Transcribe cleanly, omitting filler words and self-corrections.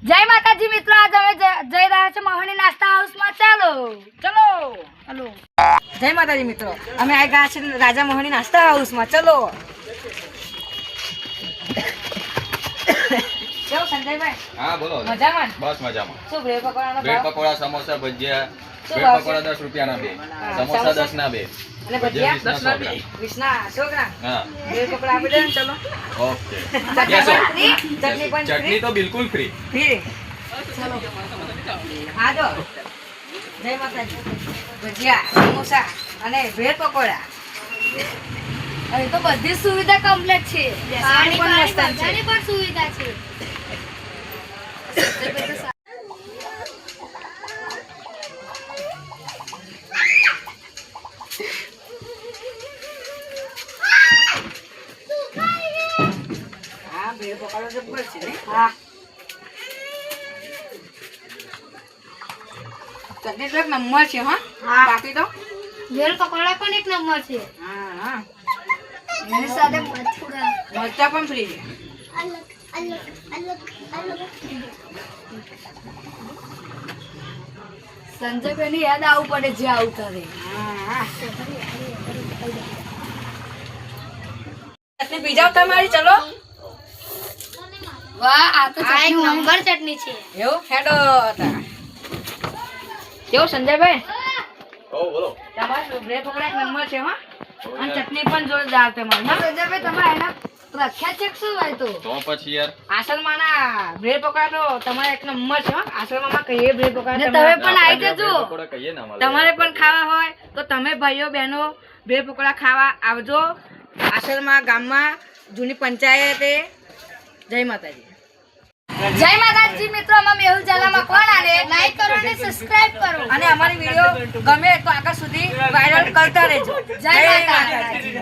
જય માતાજી મિત્રો, આજ અમે જઈ રહ્યા છે મોહની નાસ્તા હાઉસમાં. ચાલો ચલો હલો. જય માતાજી મિત્રો, અમે આ ગયા છે રાજા મોહની નાસ્તા હાઉસમાં. ચલો. કેવું સંજયભાઈ? હા બોલો. મજામાં? બસ મજામાં. શું બ્રેડ પકોડાનો બ્રેડ ભાવ? પકોડા, સમોસા, ભજીયા. શું બ્રેડ ભાવ છે? પકોડા 10 રૂપિયાના 2, સમોસા સમોસા? 10 ના 2, અને ભજીયા 10 ના 100 ગ્રામ. 20 ના 100 ગ્રામ. હા બ્રેડ પકોડા આપી દે ને. ચલો. ઓકે. ચટણી Yes, sir. પણ free? ચટણી પણ ચટણી તો બિલકુલ ફ્રી. free? ચલો. હા જો. જય માતાજી. ભજીયા, સમોસા અને બ્રેડ પકોડા. અહીં તો બધી સુવિધા કમ્પ્લીટ છે. પાણી પણ મસ્ત છે. બધાની પણ સુવિધા છે. હા, બ્રેડ પકોડા જબ્બર છે ને? હા, ચટણી તો એક નંબર છે. હા હા. બાકી તો ભેળ પકોડા પણ એક નંબર છે. હા હા, એની સાથે મરચું. મરચા પણ ફ્રી છે. સંજયભાઈ ની યાદ આવું પડે જે આવું કરે. હા. ચટણી પીજાવ તમારી. ચલો. વાહ, આ તો આ એક ચટણી નંબર ચટણી છે. એવું હેડો હતા. કેવું સંજયભાઈ? ઓ બોલો. તમારે બ્રેડ પકોડા એક નંબર છે. હા, અને ચટણી પણ જોરદાર તમારી. હા, સંજયભાઈ તમારે એના પ્રખ્યાત છે કે શું હોય તો? તો પછી યાર આસલમાના બ્રેડ પકોડા તો તમારે એક નંબર છે. હા, આસલમામાં કહીએ બ્રેડ પકોડા ને તમારે. તમે પણ આવી આપણે જજો. બ્રેડ પકોડા કહીએ ને અમારે. તમારે પણ ખાવા હોય તો તમે ભાઈઓ બહેનો બ્રેડ પકોડા ખાવા આવજો. આસલમાં ગામમાં જૂની પંચાયતે. જય માતાજી. જય માતાજી મિત્રો, અમે મેહુલ ઝાલામાં કોણ આને લાઈક કરો અને સબસ્ક્રાઇબ કરો. અને અમારી વિડીયો ગમે તો આગળ સુધી વાયરલ કરતા રહેજો. જય માતાજી.